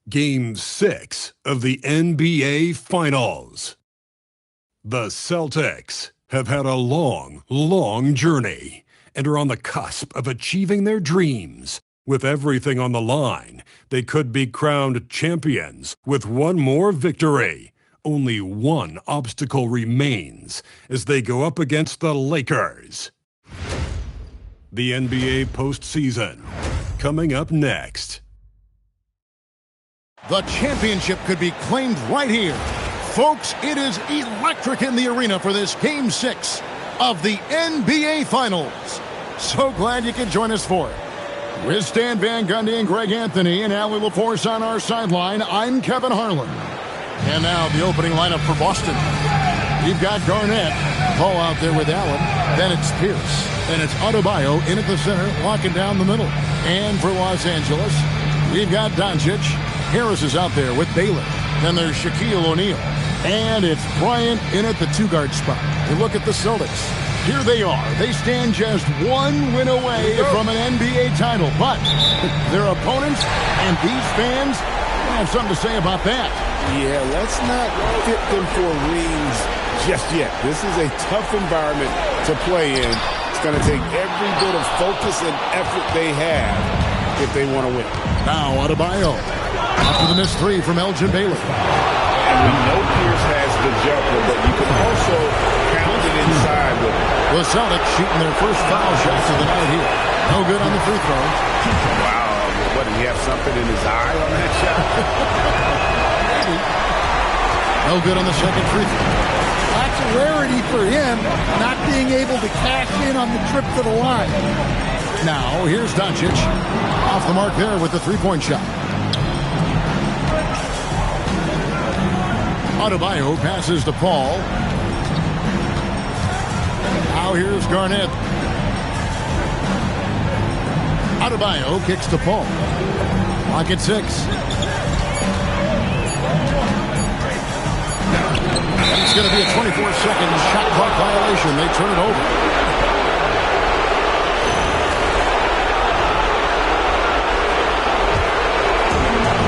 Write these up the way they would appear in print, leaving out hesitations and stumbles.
Game 6 of the NBA Finals. The Celtics have had a long, long journey and are on the cusp of achieving their dreams. With everything on the line, they could be crowned champions with one more victory. Only one obstacle remains as they go up against the Lakers. The NBA postseason, coming up next. The championship could be claimed right here. Folks, it is electric in the arena for this Game 6 of the NBA Finals. So glad you could join us for it. With Stan Van Gundy and Greg Anthony and Allie LaForce on our sideline, I'm Kevin Harlan. And now the opening lineup for Boston. You've got Garnett, Paul out there with Allen. Then it's Pierce. And it's Adebayo in at the center, locking down the middle. And for Los Angeles, we've got Doncic. Harris is out there with Baylor. Then there's Shaquille O'Neal. And it's Bryant in at the two-guard spot. You look at the Celtics. Here they are. They stand just one win away from an NBA title. But their opponents and these fans have something to say about that. Yeah, let's not fit them for rings just yet. This is a tough environment to play in. It's going to take every bit of focus and effort they have if they want to win. Now Adebayo after the missed three from Elgin Baylor. And we know Pierce has the jumper, but you can also pound it inside with it. The Celtics shooting their first foul shots of the night here. No good on the free throw. Wow. What, did he have something in his eye on that shot? No good on the second free throw. That's a rarity for him, not being able to cash in on the trip to the line. Now, here's Doncic. Off the mark there with the three-point shot. Adebayo passes to Paul. Now here's Garnett. Adebayo kicks to Paul. Clock at 6. It's going to be a 24-second shot clock violation. They turn it over.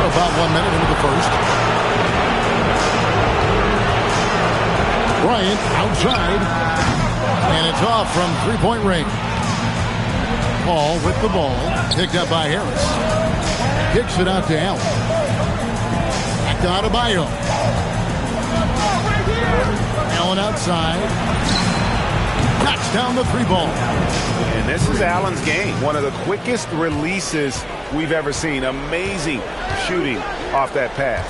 About 1 minute into the first. Bryant outside. And it's off from three-point range. Paul with the ball. Picked up by Harris. Kicks it out to Allen. Back to Adebayo. Allen outside. Knocks down the three ball. And this is Allen's game. One of the quickest releases we've ever seen. Amazing shooting off that pass.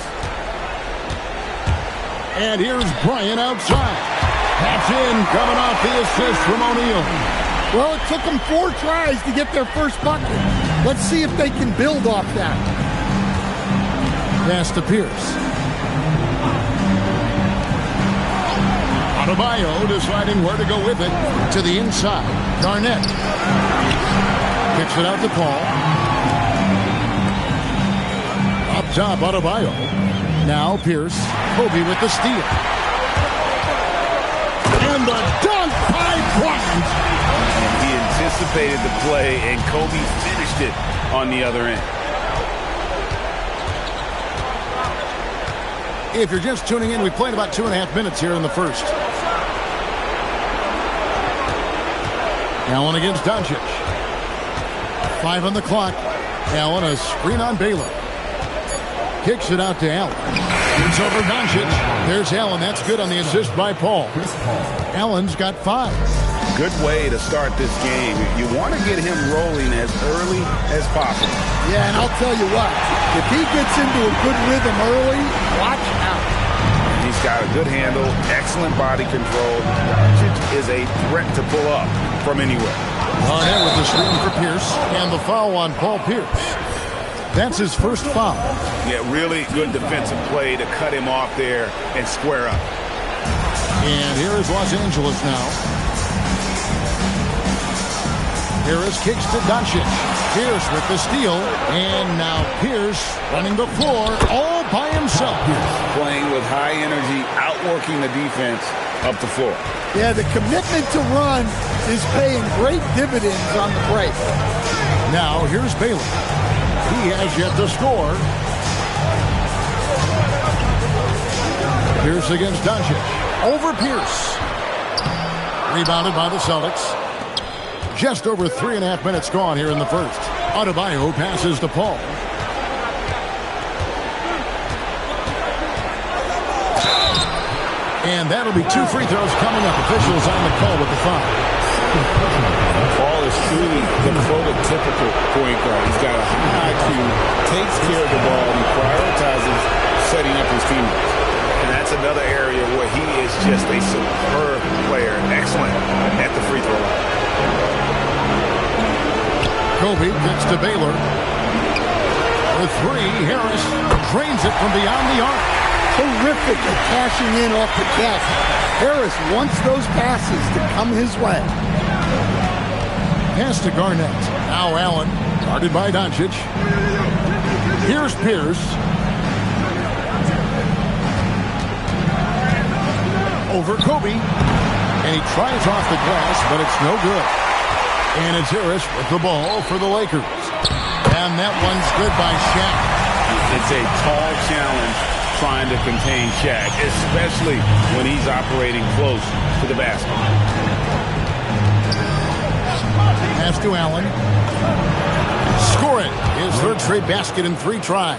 And here's Bryant outside. That's in, coming off the assist from O'Neal. Well, it took them 4 tries to get their first bucket. Let's see if they can build off that. Pass to Pierce. Adebayo deciding where to go with it. To the inside. Garnett. Kicks it out to Paul. Up top, Adebayo. Now Pierce. Kobe with the steal. And the dunk by Bryant. He anticipated the play, and Kobe finished it on the other end. If you're just tuning in, we played about 2.5 minutes here in the first. Allen against Doncic. 5 on the clock. Allen, a screen on Baylor. Kicks it out to Allen. It's over Doncic. There's Allen. That's good on the assist by Paul. Allen's got 5. Good way to start this game. You want to get him rolling as early as possible. Yeah, and I'll tell you what. If he gets into a good rhythm early, watch out. He's got a good handle, excellent body control. Doncic is a threat to pull up from anywhere. Garnett with the screen for Pierce. And the foul on Paul Pierce. That's his first foul. Yeah, really good defensive play to cut him off there and square up. And here is Los Angeles now. Harris kicks to Doncic. Pierce with the steal. And now Pierce running the floor all by himself. Playing with high energy, outworking the defense up the floor. Yeah, the commitment to run is paying great dividends on the break. Now here's Baylor. He has yet to score. Pierce against Doncic. Over Pierce. Rebounded by the Celtics. Just over 3.5 minutes gone here in the first. Adebayo passes to Paul. And that'll be 2 free throws coming up. Officials on the call with the foul. Paul is truly the prototypical point guard. He's got a high IQ, takes care of the ball, and prioritizes setting up his teammates. And that's another area where he is just a superb player. Excellent at the free throw line. Kobe gets to Baylor. The three, Harris drains it from beyond the arc. Terrific at cashing in off the catch. Harris wants those passes to come his way. Pass to Garnett. Now Allen, guarded by Doncic. Here's Pierce. Over Kobe. And he tries off the glass, but it's no good. And it's Harris with the ball for the Lakers. And that one's good by Shaq. It's a tall challenge trying to contain Shaq, especially when he's operating close to the basket. Pass to Allen. Scoring his third straight basket in 3 tries.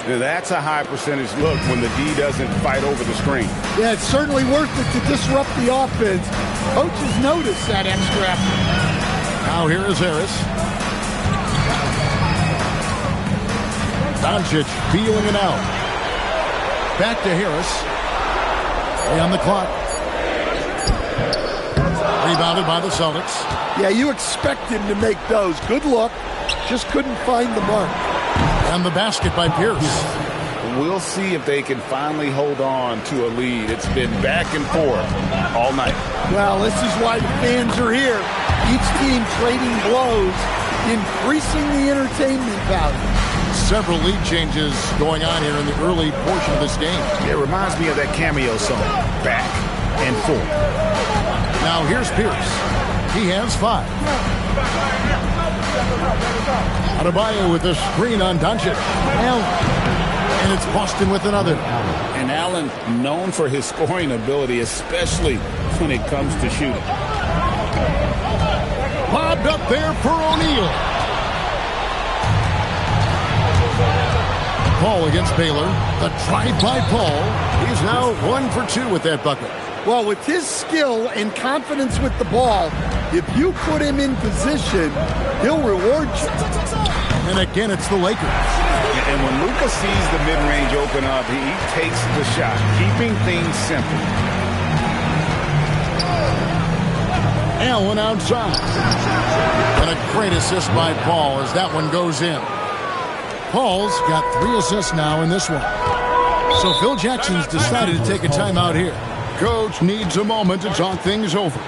Now that's a high percentage look when the D doesn't fight over the screen. Yeah, it's certainly worth it to disrupt the offense. Coaches notice that extra effort. Now here is Harris. Doncic feeling it out. Back to Harris. On the clock. Rebounded by the Celtics. Yeah, you expect him to make those. Good look. Just couldn't find the mark. And the basket by Pierce. We'll see if they can finally hold on to a lead. It's been back and forth all night. Well, this is why the fans are here. Each team trading blows, increasing the entertainment value. Several lead changes going on here in the early portion of this game. It reminds me of that cameo song, Back and Forth. Now here's Pierce. He has 5. Adebayo with the screen on Doncic. And it's Boston with another. And Allen known for his scoring ability, especially when it comes to shooting. Lobbed up there for O'Neal. Paul against Baylor. The drive by Paul. He's now 1 for 2 with that bucket. Well, with his skill and confidence with the ball, if you put him in position, he'll reward you. And again, it's the Lakers. And when Luka sees the mid-range open up, he takes the shot, keeping things simple. Allen outside. And a great assist by Paul as that one goes in. Paul's got 3 assists now in this one. So Phil Jackson's decided to take a timeout here. Coach needs a moment to talk things over.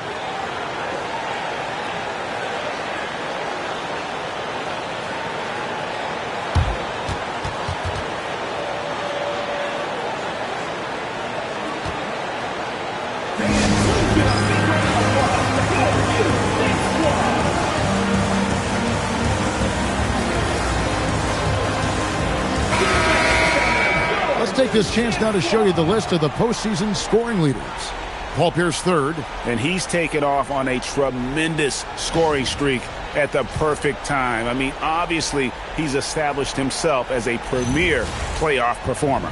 Take this chance now to show you the list of the postseason scoring leaders. Paul Pierce 3rd. And he's taken off on a tremendous scoring streak at the perfect time. I mean, obviously, he's established himself as a premier playoff performer.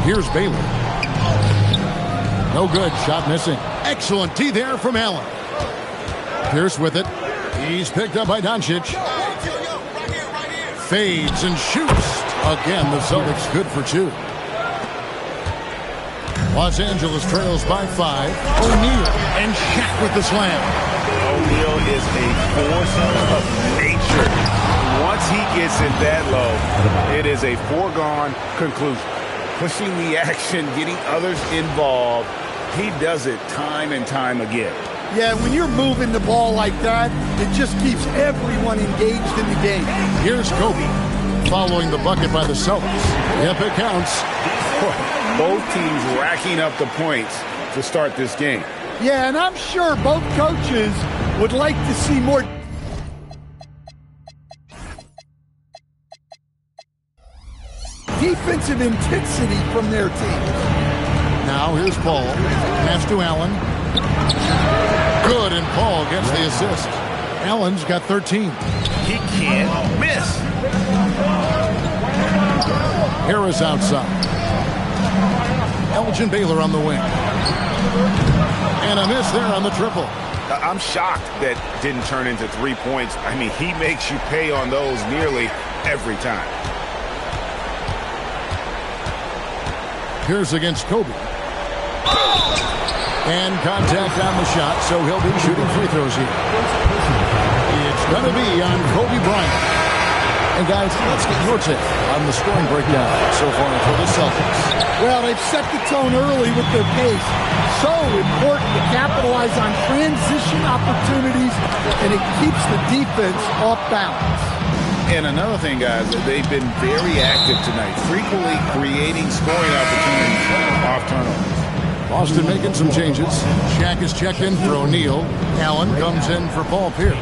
Here's Baylor. No good. Shot missing. Excellent D there from Allen. Pierce with it. He's picked up by Doncic. Fades and shoots. Again, the Celtics good for 2. Los Angeles trails by 5. O'Neal and Shaq with the slam. O'Neal is a force of nature. Once he gets it that low, it is a foregone conclusion. Pushing the action, getting others involved. He does it time and time again. Yeah, when you're moving the ball like that, it just keeps everyone engaged in the game. Here's Kobe following the bucket by the Celtics. Yep, it counts. Both teams racking up the points to start this game. Yeah, and I'm sure both coaches would like to see more. defensive intensity from their team. Now here's Paul. Pass to Allen. Good, and Paul gets the assist. Allen's got 13. He can't miss. Harris outside. Elgin Baylor on the wing. And a miss there on the triple. I'm shocked that didn't turn into 3 points. I mean, he makes you pay on those nearly every time. Here's against Kobe. And contact on the shot, so he'll be shooting free throws here. It's going to be on Kobe Bryant. And guys, let's get your take on the scoring breakdown so far for the Celtics. Well, they've set the tone early with their pace. So important to capitalize on transition opportunities, and it keeps the defense off balance. And another thing, guys, they've been very active tonight, frequently creating scoring opportunities off turnovers. Boston making some changes. Shaq is checked in for O'Neal. Allen comes in for Paul Pierce.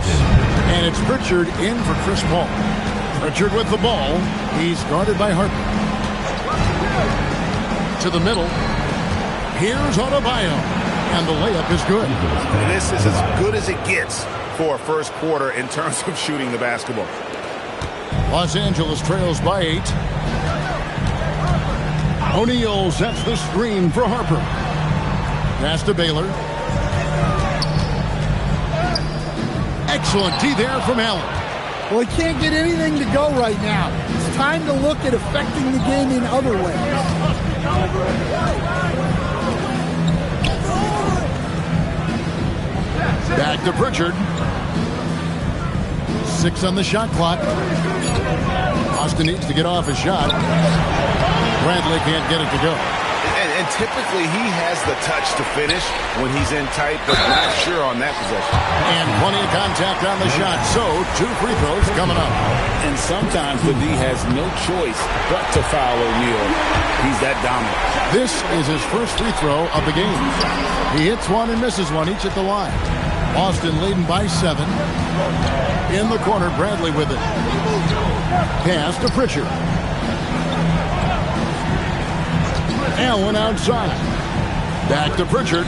And it's Pritchard in for Chris Paul. Pritchard with the ball. He's guarded by Harper. To the middle. Here's Adebayo. And the layup is good. This is as good as it gets for a first quarter in terms of shooting the basketball. Los Angeles trails by 8. O'Neal sets the screen for Harper. Pass to Baylor. Excellent D there from Allen. Well, he can't get anything to go right now. It's time to look at affecting the game in other ways. Back to Pritchard. 6 on the shot clock. Austin needs to get off his shot. Bradley can't get it to go. And typically he has the touch to finish when he's in tight, but not sure on that possession. And plenty of contact on the shot. So 2 free throws coming up. And sometimes the D has no choice but to foul O'Neal. He's that dominant. This is his first free throw of the game. He hits one and misses one, each at the line. Boston leading by 7. In the corner, Bradley with it. Pass to Pritchard. Allen outside. Back to Pritchard.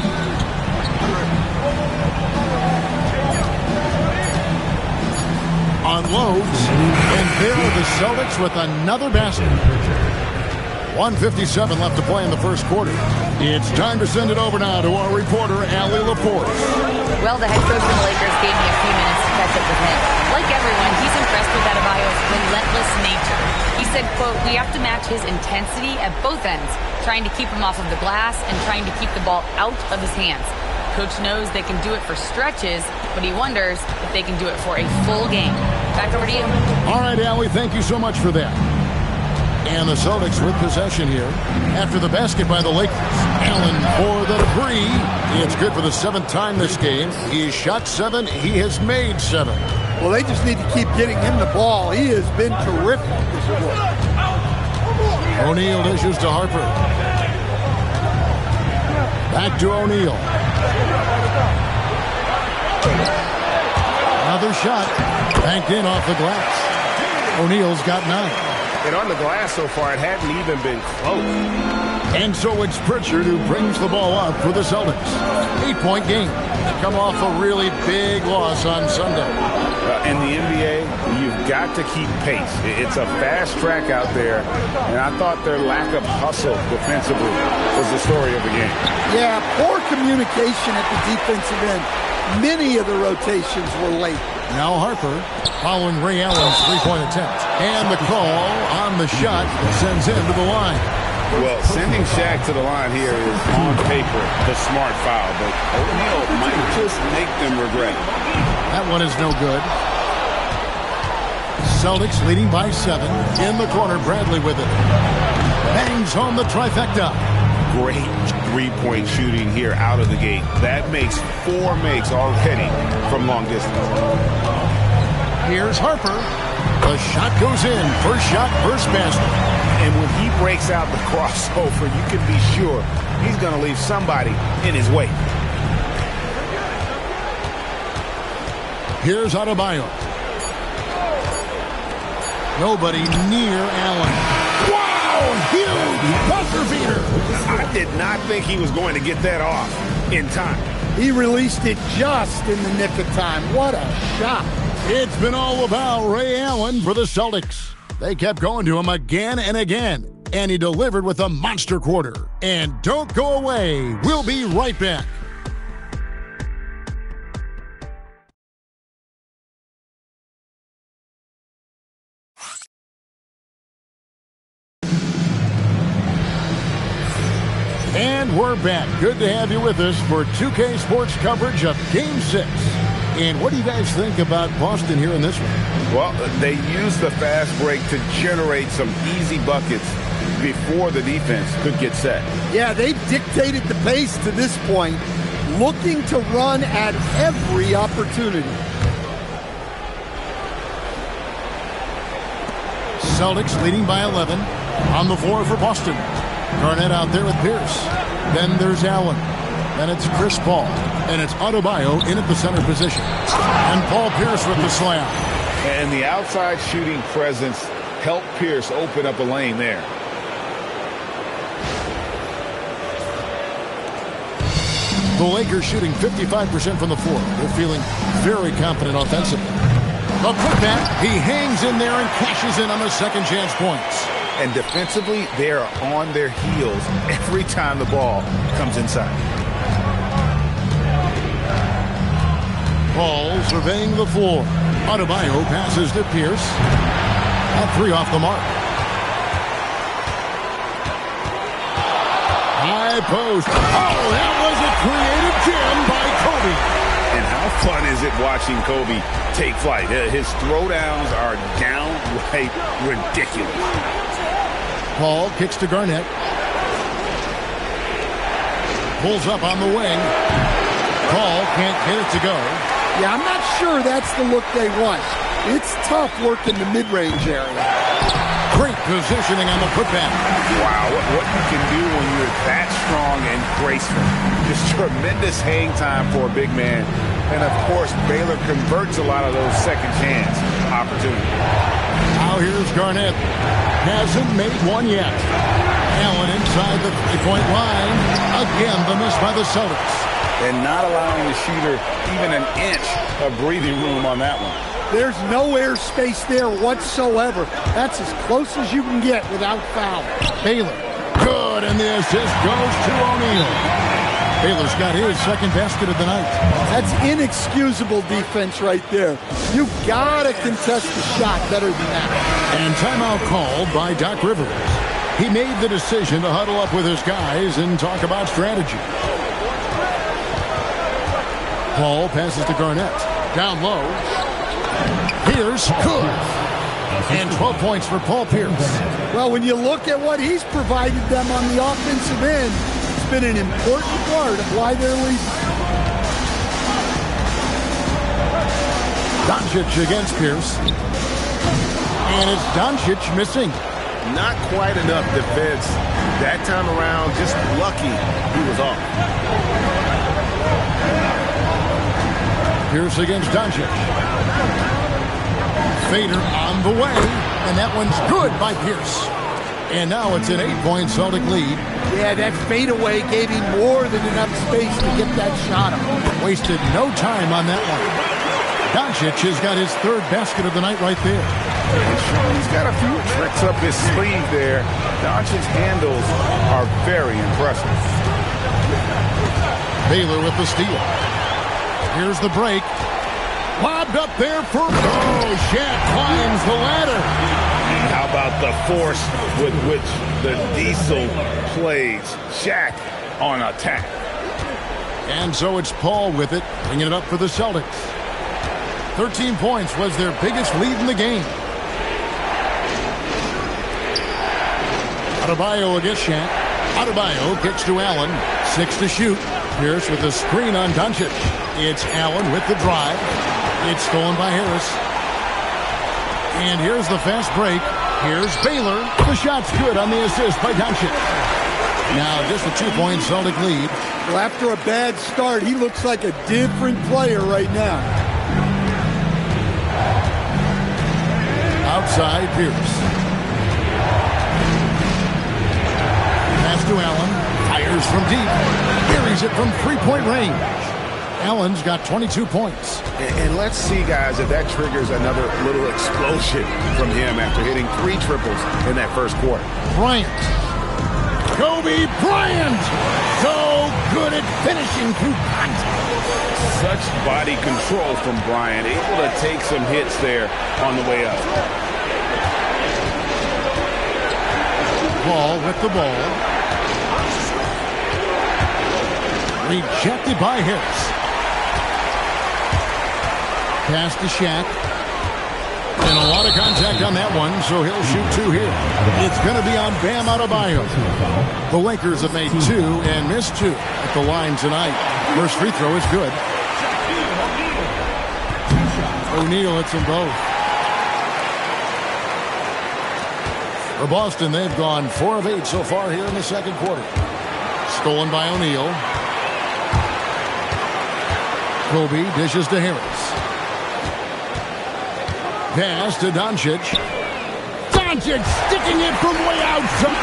Unloads. And there are the Celtics with another basket. 1:57 left to play in the first quarter. It's time to send it over now to our reporter, Allie Laporte. Well, the head coach of the Lakers gave me a few minutes to catch up with him. Like everyone, he's impressed with Adebayo's relentless nature. He said, quote, "We have to match his intensity at both ends, trying to keep him off of the glass and trying to keep the ball out of his hands. Coach knows they can do it for stretches, but he wonders if they can do it for a full game." Back over to you. All right, Allie, thank you so much for that. And the Celtics with possession here after the basket by the Lakers. Allen for the three. It's good for the 7th time this game. He has shot 7. He has made 7. Well, they just need to keep getting him the ball. He has been terrific this quarter. O'Neal dishes to Harper. Back to O'Neal. Another shot. Banked in off the glass. O'Neal's got 9. And on the glass so far, it hadn't even been close. And so it's Pritchard who brings the ball up for the Celtics. 8-point game. Come off a really big loss on Sunday. In the NBA, you've got to keep pace. It's a fast track out there, and I thought their lack of hustle defensively was the story of the game. Yeah, poor communication at the defensive end. Many of the rotations were late. Now Harper following Ray Allen's 3-point attempt. And the call on the shot sends him to the line. Well, sending Shaq to the line here is on paper the smart foul, but O'Neal might just make them regret it. That one is no good. Celtics leading by 7. In the corner, Bradley with it. Bangs home the trifecta. Great three-point shooting here out of the gate. That makes 4 makes already from long distance. Here's Harper. The shot goes in. First shot, first basket. And when he breaks out the crossover, you can be sure he's going to leave somebody in his way. Here's Adebayo. Nobody near Allen. Wow! Oh, huge buzzer beater. I did not think he was going to get that off in time. He released it just in the nick of time. What a shot. It's been all about Ray Allen for the Celtics. They kept going to him again and again, and he delivered with a monster quarter. And don't go away. We'll be right back. And we're back. Good to have you with us for 2K Sports coverage of Game 6. And what do you guys think about Boston here in this one? Well, they used the fast break to generate some easy buckets before the defense could get set. Yeah, they've dictated the pace to this point, looking to run at every opportunity. Celtics leading by 11 on the floor for Boston. Garnett out there with Pierce. Then there's Allen. Then it's Chris Paul. And it's Adebayo in at the center position. And Paul Pierce with the slam. And the outside shooting presence helped Pierce open up a lane there. The Lakers shooting 55% from the floor. They're feeling very confident offensively. The putback, he hangs in there and cashes in on the second chance points. And defensively, they are on their heels every time the ball comes inside. Paul surveying the floor. Adebayo passes to Pierce. At three off the mark. High post. Oh, that was a creative jam by Kobe. And how fun is it watching Kobe take flight? His throwdowns are downright ridiculous. Paul kicks to Garnett. Pulls up on the wing. Paul can't get it to go. Yeah, I'm not sure that's the look they want. It's tough working the mid-range area. Great positioning on the putback. Wow, what you can do when you're that strong and graceful. Just tremendous hang time for a big man. And, of course, Baylor converts a lot of those second chance opportunities. Now here's Garnett. Hasn't made one yet. Allen inside the three-point line. Again, the miss by the Celtics. And not allowing the shooter even an inch of breathing room on that one. There's no air space there whatsoever. That's as close as you can get without foul. Baylor. Good, and the assist goes to O'Neal. Baylor's got his second basket of the night. That's inexcusable defense right there. You've got to contest the shot better than that. And timeout called by Doc Rivers. He made the decision to huddle up with his guys and talk about strategy. Paul passes to Garnett. Down low. Pierce, good. And 12 points for Paul Pierce. Well, when you look at what he's provided them on the offensive end, it's been an important part of why they're leading. Doncic against Pierce. And it's Doncic missing. Not quite enough defense that time around. Just lucky he was off. Pierce against Doncic. Fader on the way, and that one's good by Pierce. And now it's an 8-point Celtic lead. Yeah, that fadeaway gave him more than enough space to get that shot up. Wasted no time on that one. Doncic has got his third basket of the night right there. He's got a few tricks up his sleeve there. Doncic's handles are very impressive. Baylor with the steal. Here's the break. Lobbed up there for... Oh, Shaq climbs the ladder. And how about the force with which the Diesel plays Shaq on attack? And so it's Paul with it, bringing it up for the Celtics. 13 points was their biggest lead in the game. Adebayo against Shaq. Adebayo kicks to Allen. 6 to shoot. Pierce with the screen on Doncic. It's Allen with the drive. It's stolen by Harris. And here's the fast break. Here's Baylor. The shot's good on the assist by Doncic. Now just a 2-point Celtic lead. Well, after a bad start, he looks like a different player right now. Outside Pierce. to Allen. Fires from deep. Buries it from three-point range. Allen's got 22 points. And let's see, guys, if that triggers another little explosion from him after hitting 3 triples in that first quarter. Bryant. Kobe Bryant. So good at finishing through contact. Such body control from Bryant. Able to take some hits there on the way up. Ball with the ball. Rejected by Harris. Pass to Shaq. And a lot of contact on that one, so he'll shoot 2 here. It's going to be on Bam Adebayo. The Lakers have made 2 and missed 2 at the line tonight. First free throw is good. O'Neal hits them both. For Boston, they've gone 4 of 8 so far here in the second quarter. Stolen by O'Neal. Kobe dishes to Harris. Pass to Doncic. Doncic sticking it from way outside.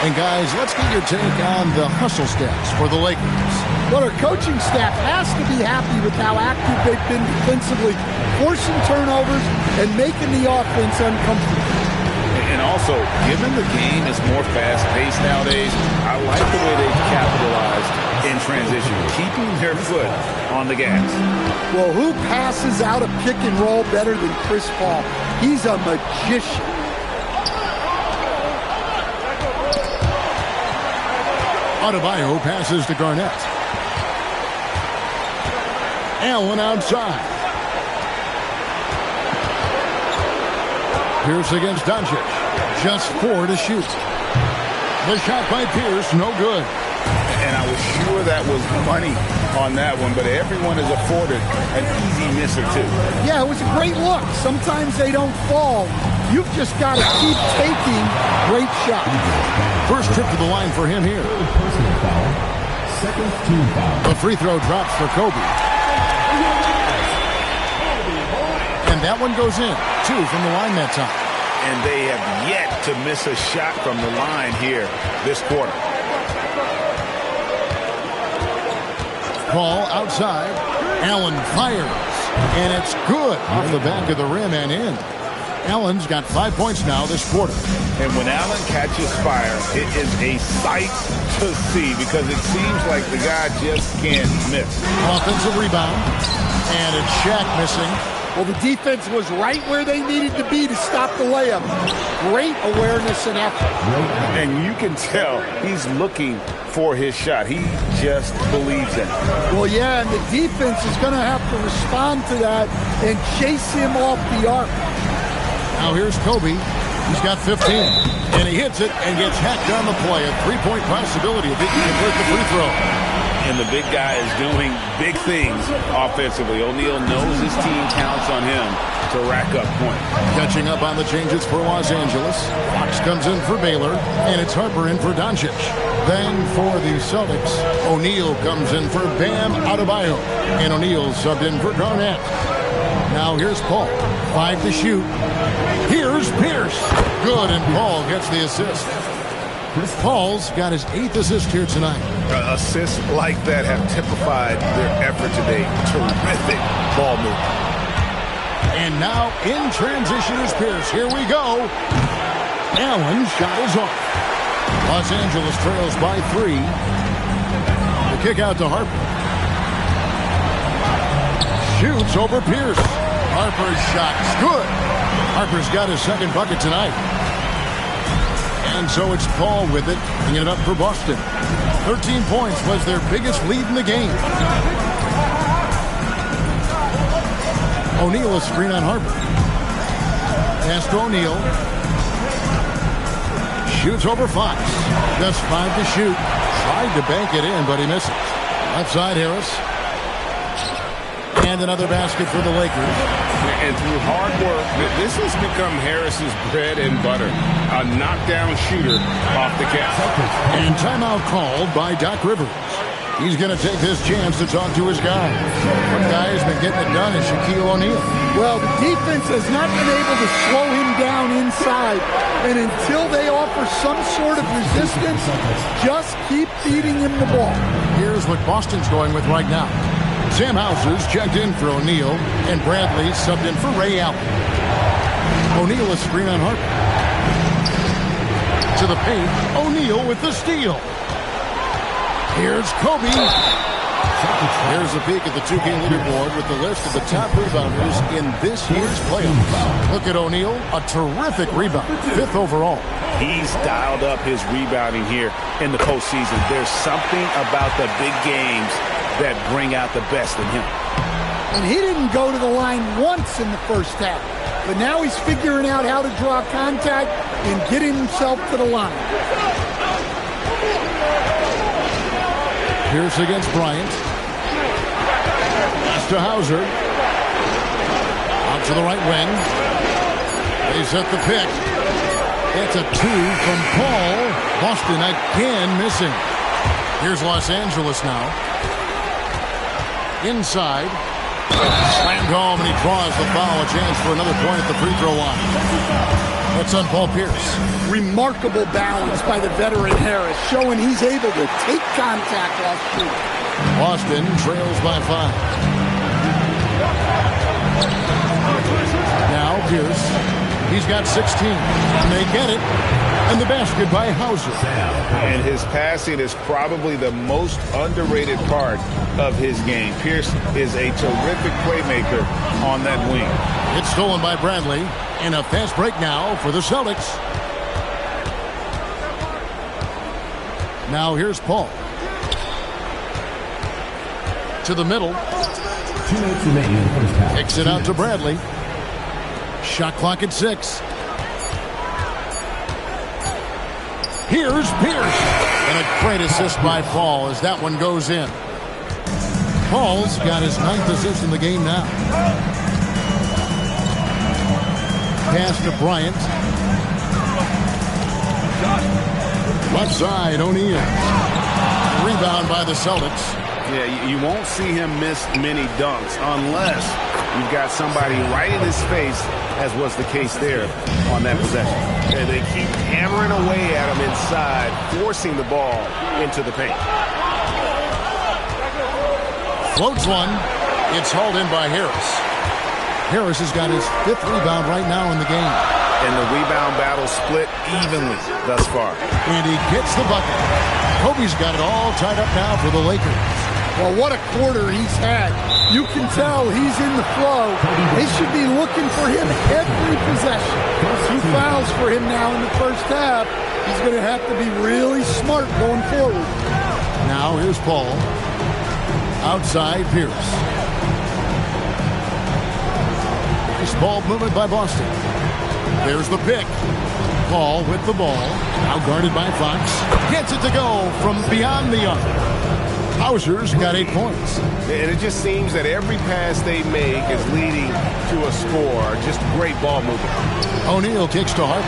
And guys, let's get your take on the hustle stats for the Lakers. Well, our coaching staff has to be happy with how active they've been defensively, forcing turnovers and making the offense uncomfortable. And also, given the game is more fast-paced nowadays, I like the way they've capitalized in transition, keeping their foot on the gas. Well, who passes out a pick and roll better than Chris Paul? He's a magician. Adebayo passes to Garnett. Allen outside. Pierce against Doncic. Just 4 to shoot. The shot by Pierce, no good. And I was sure that was money on that one, but everyone is afforded an easy miss or 2. Yeah, it was a great look. Sometimes they don't fall. You've just got to keep taking great shots. First trip to the line for him here. Second team foul. The free throw drops for Kobe. And that one goes in. 2 from the line that time. And they have yet to miss a shot from the line here this quarter. Ball outside. Allen fires. And it's good off the back of the rim and in. Allen's got 5 points now this quarter. And when Allen catches fire, it is a sight to see because it seems like the guy just can't miss. Offensive rebound. And it's Shaq missing. Well, the defense was right where they needed to be to stop the layup. Great awareness and effort. And you can tell he's looking for his shot. He just believes in it. Well, yeah, and the defense is going to have to respond to that and chase him off the arc. Now here's Kobe. He's got 15. And he hits it and gets hacked on the play. A 3-point possibility if he can convert the free throw. And the big guy is doing big things offensively. O'Neal knows his team counts on him to rack up points. Catching up on the changes for Los Angeles. Fox comes in for Baylor, and it's Harper in for Doncic. Then for the Celtics, O'Neal comes in for Bam Adebayo. And O'Neal subbed in for Garnett. Now here's Paul. 5 to shoot. Here's Pierce. Good, and Paul gets the assist. Paul's got his 8th assist here tonight. Assists like that have typified their effort today. Terrific ball movement. And now in transition is Pierce. Here we go. Allen shot is off. Los Angeles trails by 3. The kick out to Harper. Shoots over Pierce. Harper's shot is good. Harper's got his 2nd bucket tonight. And so it's Paul with it, bringing it up for Boston. 13 points was their biggest lead in the game. O'Neal is screen on Harper. Pass to O'Neal. Shoots over Fox. Just 5 to shoot. Tried to bank it in, but he misses. Left side, Harris. And another basket for the Lakers. And through hard work, this has become Harris's bread and butter. A knockdown shooter off the cap. And timeout called by Doc Rivers. He's going to take this chance to talk to his guy. One guy has been getting it done is Shaquille O'Neal. Well, the defense has not been able to slow him down down inside. And until they offer some sort of resistance, just keep feeding him the ball. Here's what Boston's going with right now. Sam Hauser's checked in for O'Neal, and Bradley subbed in for Ray Allen. O'Neal a screen on Harper. To the paint, O'Neal with the steal. Here's Kobe. Here's a peek at the 2K leaderboard with the list of the top rebounders in this year's playoffs. Look at O'Neal, a terrific rebound, 5th overall. He's dialed up his rebounding here in the postseason. There's something about the big games that bring out the best in him. And he didn't go to the line once in the first half. But now he's figuring out how to draw contact and get himself to the line. Pierce against Bryant. Pass to Hauser. Out to the right wing. They set the pick. That's a 2 from Paul. Boston again missing. Here's Los Angeles now. Inside. Slammed home, and he draws the foul. A chance for another point at the free throw line. That's on Paul Pierce. Remarkable balance by the veteran Harris, showing he's able to take contact while shooting. Boston trails by 5. Now Pierce. He's got 16. And they get it. And the basket by Hauser. And his passing is probably the most underrated part of his game. Pierce is a terrific playmaker on that wing. It's stolen by Bradley. And a fast break now for the Celtics. Now here's Paul. To the middle. 2 minutes remaining in the first half. Kicks it out to Bradley. Shot clock at 6. Here's Pierce. And a great assist by Paul as that one goes in. Paul's got his 9th assist in the game now. Pass to Bryant. Left side, O'Neal. Rebound by the Celtics. Yeah, you won't see him miss many dunks unless you've got somebody right in his face, as was the case there on that possession. And they keep hammering away at him inside, forcing the ball into the paint. Floats one. It's hauled in by Harris. Harris has got his 5th rebound right now in the game. And the rebound battle split evenly thus far. And he gets the bucket. Kobe's got it all tied up now for the Lakers. Well, what a quarter he's had. You can tell he's in the flow. They should be looking for him every possession. 2 fouls for him now in the first half. He's going to have to be really smart going forward. Now here's Paul. Outside Pierce. Nice ball movement by Boston. There's the pick. Paul with the ball. Now guarded by Fox. Gets it to go from beyond the arc. Hauser's got 8 points. And it just seems that every pass they make is leading to a score. Just great ball movement. O'Neal kicks to Harper.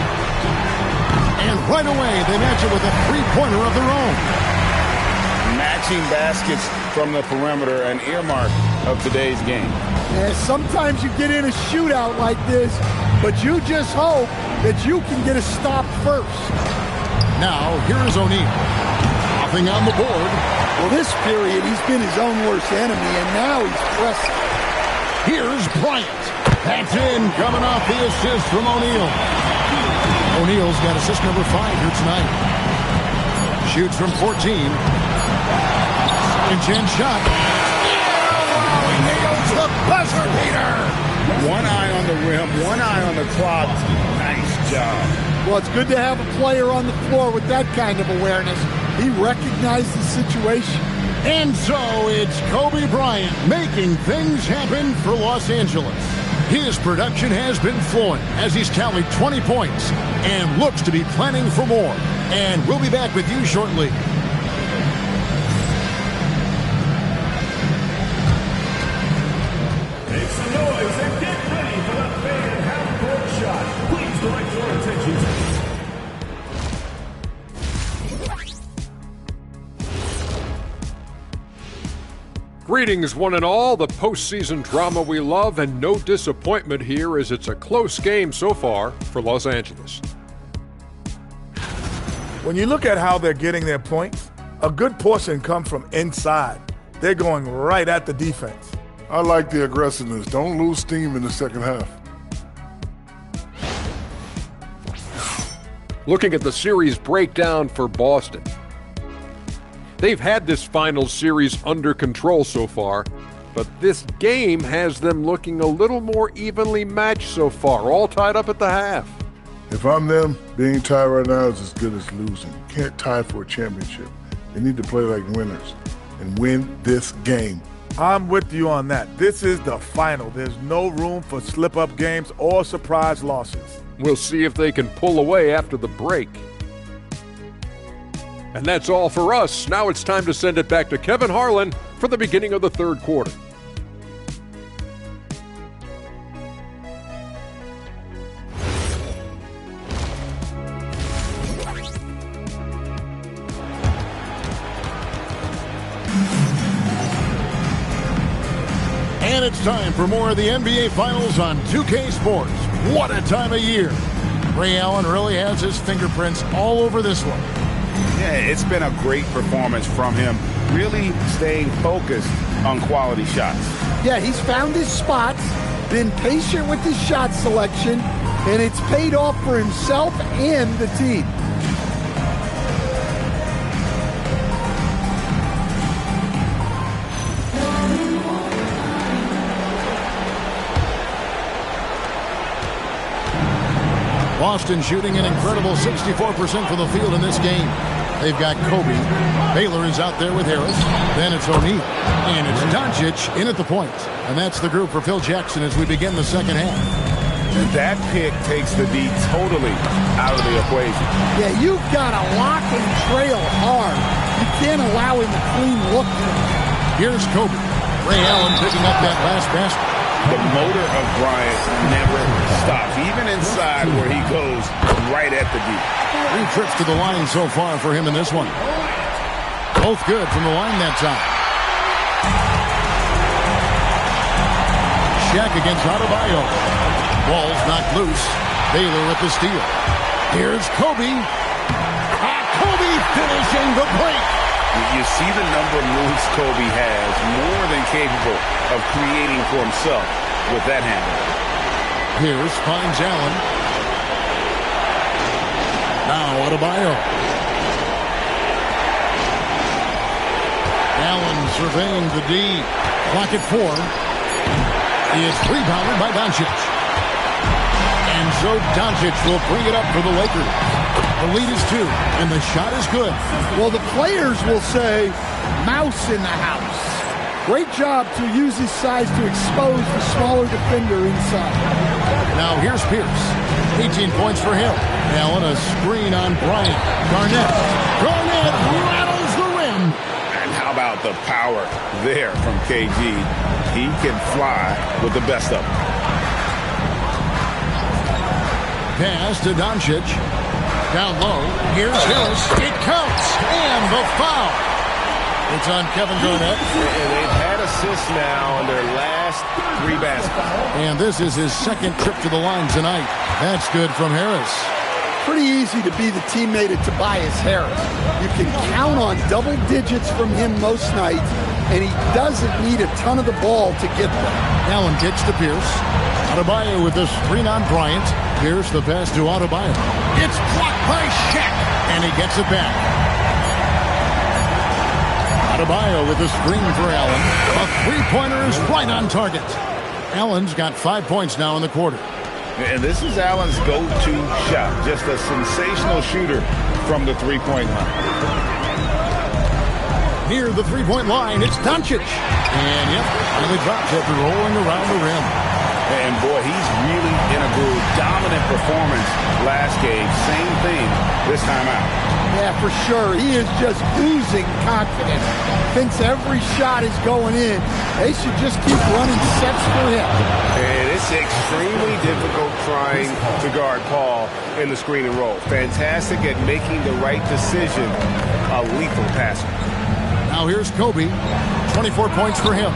And right away, they match it with a 3-pointer of their own. Matching baskets from the perimeter, an earmark of today's game. Yeah, sometimes you get in a shootout like this, but you just hope that you can get a stop first. Now, here's O'Neal. Nothing on the board. Well, this period, he's been his own worst enemy, and now he's pressing. Here's Bryant. That's in, coming off the assist from O'Neal. O'Neal's got assist number 5 here tonight. Shoots from 14. And chance shot. Wow, he nails the buzzer beater. One eye on the rim, one eye on the clock. Nice job. Well, it's good to have a player on the floor with that kind of awareness. He recognized the situation. And so it's Kobe Bryant making things happen for Los Angeles. His production has been flowing as he's tallied 20 points and looks to be planning for more. And we'll be back with you shortly. Make some noise and get ready for the fan half-court shot. Please direct your attention to Greetings, one and all. The postseason drama we love, and no disappointment here as it's a close game so far for Los Angeles. When you look at how they're getting their points, a good portion come from inside. They're going right at the defense. I like the aggressiveness. Don't lose steam in the second half. Looking at the series breakdown for Boston. They've had this final series under control so far, but this game has them looking a little more evenly matched so far, all tied up at the half. If I'm them, being tied right now is as good as losing. You can't tie for a championship. They need to play like winners and win this game. I'm with you on that. This is the final. There's no room for slip-up games or surprise losses. We'll see if they can pull away after the break. And that's all for us. Now it's time to send it back to Kevin Harlan for the beginning of the third quarter. And it's time for more of the NBA Finals on 2K Sports. What a time of year. Ray Allen really has his fingerprints all over this one. Yeah, it's been a great performance from him, really staying focused on quality shots. Yeah, he's found his spots, been patient with his shot selection, and it's paid off for himself and the team. Boston shooting an incredible 64% from the field in this game. They've got Kobe. Baylor is out there with Harris. Then it's O'Neal. And it's Doncic in at the point. And that's the group for Phil Jackson as we begin the second half. And that pick takes the D totally out of the equation. Yeah, you've got to lock and trail hard. You can't allow him a clean look. Here's Kobe. Ray Allen picking up that last basket. The motor of Bryant never stops, even inside where he goes right at the D. 3 trips to the line so far for him in this one. Both good from the line that time. Shaq against Adebayo. Ball's knocked loose. Baylor with the steal. Here's Kobe. Kobe finishing the break. You see the number of moves Kobe has, more than capable of creating for himself with that handle. Here's finds Allen. Now Adebayo. Allen surveying the D. Clock at 4. He is rebounded by Doncic. And so Doncic will bring it up for the Lakers. The lead is 2, and the shot is good. Well, the players will say, mouse in the house. Great job to use his size to expose the smaller defender inside. Now here's Pierce. 18 points for him. Allen a screen on Bryant. Garnett. Garnett rattles the rim. And how about the power there from KG? He can fly with the best of them. Pass to Doncic. Down low. Here's Harris. It counts. And the foul. It's on Kevin Garnett. And they've had assists now on their last 3 baskets. And this is his second trip to the line tonight. That's good from Harris. Pretty easy to be the teammate of Tobias Harris. You can count on double digits from him most nights, and he doesn't need a ton of the ball to get there. Allen kicks to Pierce. Adebayo with the screen on Bryant. Here's the pass to Adebayo. It's blocked by Shaq, and he gets it back. Adebayo with the screen for Allen. A 3-pointer is right on target. Allen's got 5 points now in the quarter. And this is Allen's go-to shot. Just a sensational shooter from the 3-point line. Near the 3-point line, it's Doncic. And yep, finally drops after rolling around the rim. And boy, he's really in a groove. Dominant performance last game. Same thing this time out. Yeah, for sure. He is just oozing confidence. Thinks every shot is going in. They should just keep running sets for him. And it's extremely difficult trying to guard Paul in the screen and roll. Fantastic at making the right decision. A lethal passer. Now here's Kobe. 24 points for him.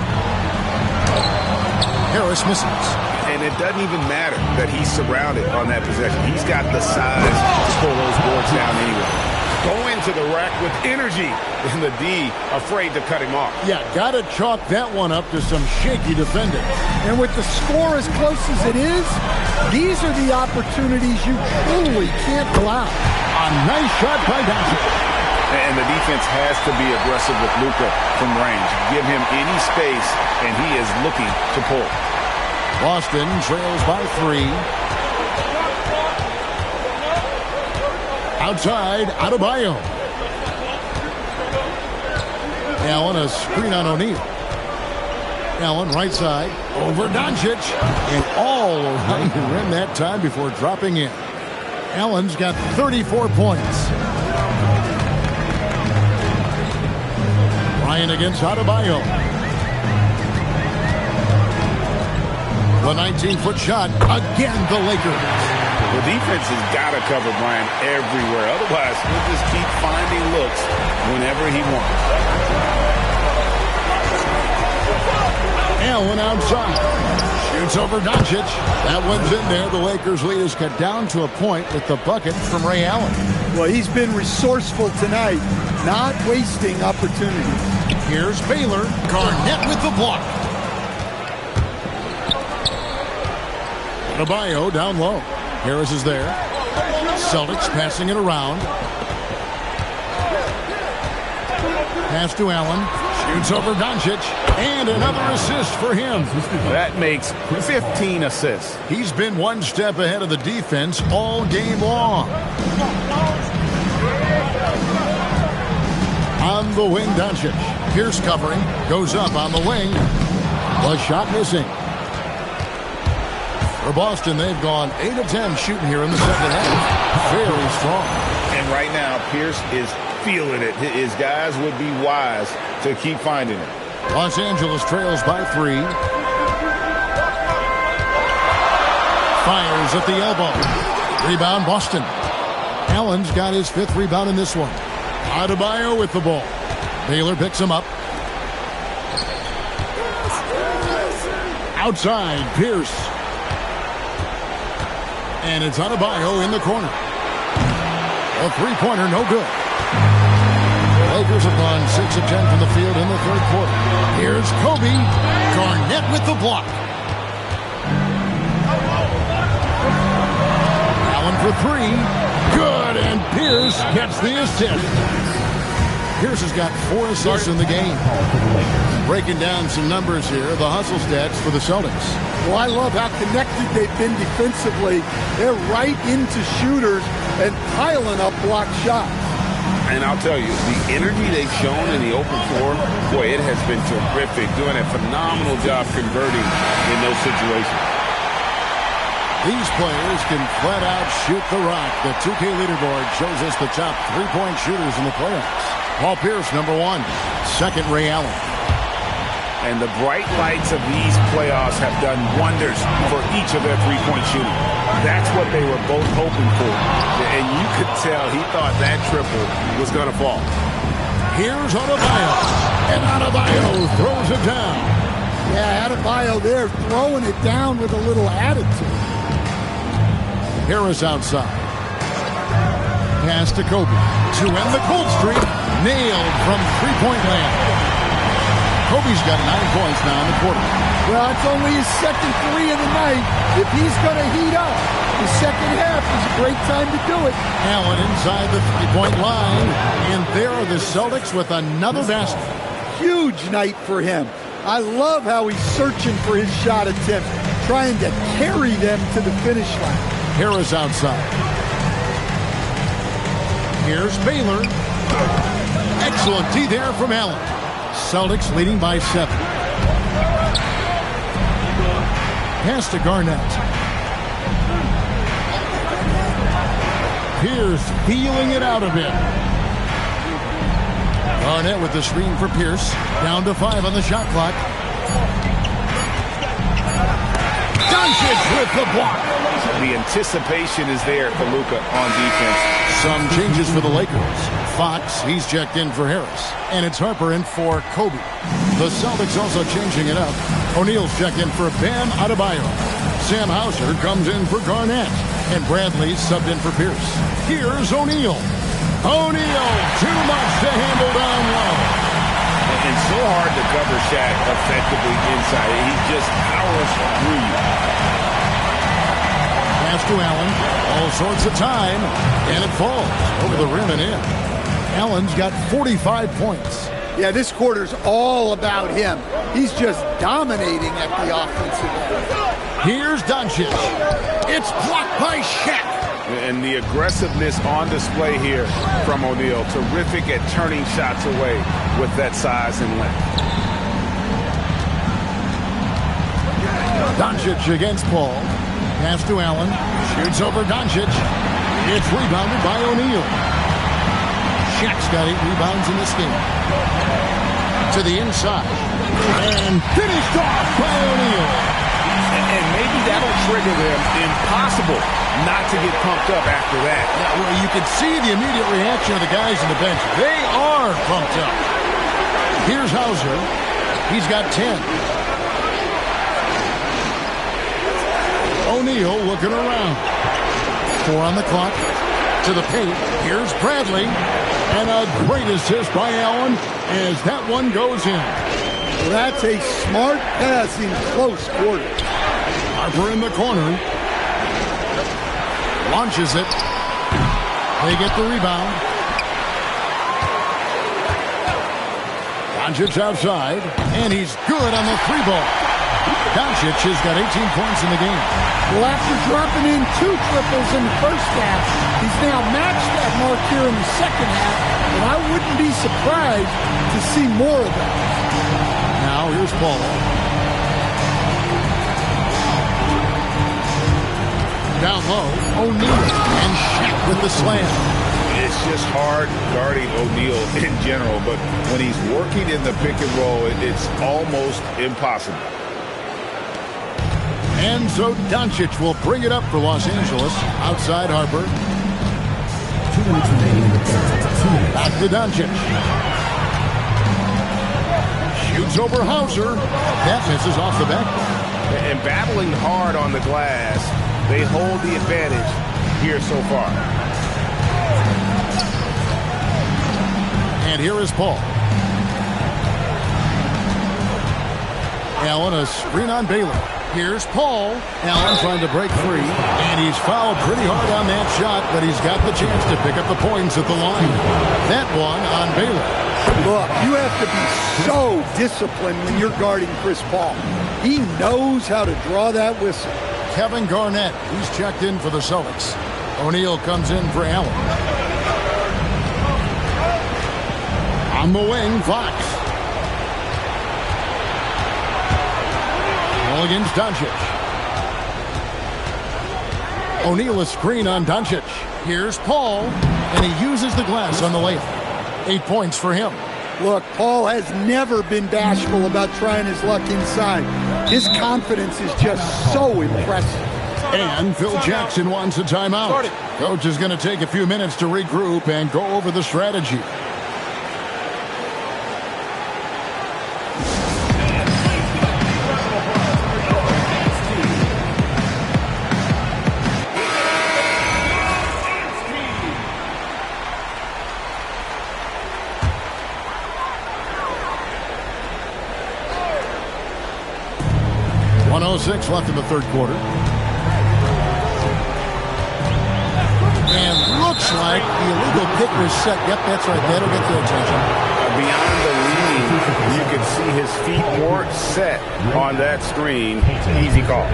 Harris misses. And it doesn't even matter that he's surrounded on that possession. He's got the size to pull those boards down anyway. Go into the rack with energy, and the D afraid to cut him off. Yeah, got to chalk that one up to some shaky defending. And with the score as close as it is, these are the opportunities you truly can't allow. A nice shot by Doncic. And the defense has to be aggressive with Luka from range. Give him any space, and he is looking to pull. Boston trails by 3. Outside, Adebayo. Allen, a screen on O'Neal. Allen, right side, over Doncic, and all around the rim that time before dropping in. Allen's got 34 points. Ryan against Adebayo. The 19-foot shot. Again, the Lakers. The defense has got to cover Bryant everywhere. Otherwise, he'll just keep finding looks whenever he wants. Allen outside. Shoots over Doncic. That one's in there. The Lakers' lead is cut down to a point with the bucket from Ray Allen. Well, he's been resourceful tonight, not wasting opportunities. Here's Baylor. Garnett with the block. Adebayo down low. Harris is there. Celtics passing it around. Pass to Allen. Shoots over Doncic. And another assist for him. That makes 15 assists. He's been one step ahead of the defense all game long. On the wing, Doncic. Pierce covering. Goes up on the wing. The shot missing. For Boston, they've gone 8 of 10 shooting here in the second half. Very strong. And right now, Pierce is feeling it. His guys would be wise to keep finding it. Los Angeles trails by 3. Fires at the elbow. Rebound, Boston. Allen's got his 5th rebound in this one. Adebayo with the ball. Baylor picks him up. Outside, Pierce. And it's Adebayo in the corner. A three-pointer, no good. The Lakers have gone 6 of 10 from the field in the third quarter. Here's Kobe. Garnett with the block. Allen for 3. Good, and Pierce gets the assist. Pierce has got 4 assists in the game. Breaking down some numbers here, the hustle stats for the Celtics. Well, I love how connected they've been defensively. They're right into shooters and piling up block shots. And I'll tell you, the energy they've shown in the open floor, boy, it has been terrific. Doing a phenomenal job converting in those situations. These players can flat out shoot the rock. The 2K leaderboard shows us the top 3-point shooters in the playoffs. Paul Pierce, number 1. Second, Ray Allen. And the bright lights of these playoffs have done wonders for each of their three-point shooting. That's what they were both hoping for. And you could tell he thought that triple was going to fall. Here's Adebayo. And Adebayo throws it down. Yeah, Adebayo there throwing it down with a little attitude. Harris outside. Pass to Kobe. To end the cold streak. Nailed from three-point land. Kobe's got 9 points now in the quarter. Well, it's only his second 3 of the night. If he's going to heat up, the second half is a great time to do it. Allen inside the three-point line. And there are the Celtics with another basket. Huge night for him. I love how he's searching for his shot attempt, trying to carry them to the finish line. Harris outside. Here's Baylor. Excellent D there from Allen. Celtics leading by 7. Pass to Garnett. Pierce feeling it out a bit. Garnett with the screen for Pierce. Down to 5 on the shot clock. Doncic with the block. The anticipation is there for Luka on defense. Some changes for the Lakers. Fox. He's checked in for Harris. And it's Harper in for Kobe. The Celtics also changing it up. O'Neal's checked in for Bam Adebayo. Sam Hauser comes in for Garnett. And Bradley's subbed in for Pierce. Here's O'Neal. O'Neal, too much to handle down low. And so hard to cover Shaq effectively inside. He just powers through you. Pass to Allen. All sorts of time. And it falls over the rim and in. Allen's got 45 points. Yeah, this quarter's all about him. He's just dominating at the offensive end. Here's Doncic. It's blocked by Shaq. And the aggressiveness on display here from O'Neal. Terrific at turning shots away with that size and length. Doncic against Paul. Pass to Allen. Shoots over Doncic. It's rebounded by O'Neal. Shaq's got 8 rebounds in this game. To the inside. And finished off by O'Neal. And maybe that'll trigger them. Impossible not to get pumped up after that. Yeah, well, you can see the immediate reaction of the guys on the bench. They are pumped up. Here's Hauser. He's got 10. O'Neal looking around. 4 on the clock. To the paint. Here's Bradley. And a great assist by Allen as that one goes in. Well, that's a smart pass in close quarter. Harper in the corner. Launches it. They get the rebound. Doncic outside. And he's good on the 3-ball. Doncic has got 18 points in the game. Well, after dropping in 2 triples in the first half, he's now matched that mark here in the second half, and I wouldn't be surprised to see more of that. Now here's Paul. Down low, O'Neal and Shaq with the slam. It's just hard guarding O'Neal in general, but when he's working in the pick and roll, it's almost impossible. And so Doncic will bring it up for Los Angeles. Outside Harper. 2 minutes remaining in the third. Back to Doncic. Shoots over Hauser. That misses off the back. And battling hard on the glass, they hold the advantage here so far. And here is Paul. Allen, a screen on Baylor. Here's Paul. Allen trying to break free. And he's fouled pretty hard on that shot, but he's got the chance to pick up the points at the line. That one on Baylor. Look, you have to be so disciplined when you're guarding Chris Paul. He knows how to draw that whistle. Kevin Garnett, he's checked in for the Celtics. O'Neal comes in for Allen. On the wing, Fox. Ball against Doncic. O'Neal a screen on Doncic. Here's Paul, and he uses the glass on the layup. 8 points for him. Look, Paul has never been bashful about trying his luck inside. His confidence is just so impressive. And Phil Jackson wants a timeout. Coach is going to take a few minutes to regroup and go over the strategy. .106 left in the third quarter. And looks like the illegal pick was set. Yep, that's right. That'll get their attention. Beyond the lead, you can see his feet weren't set on that screen. Easy call.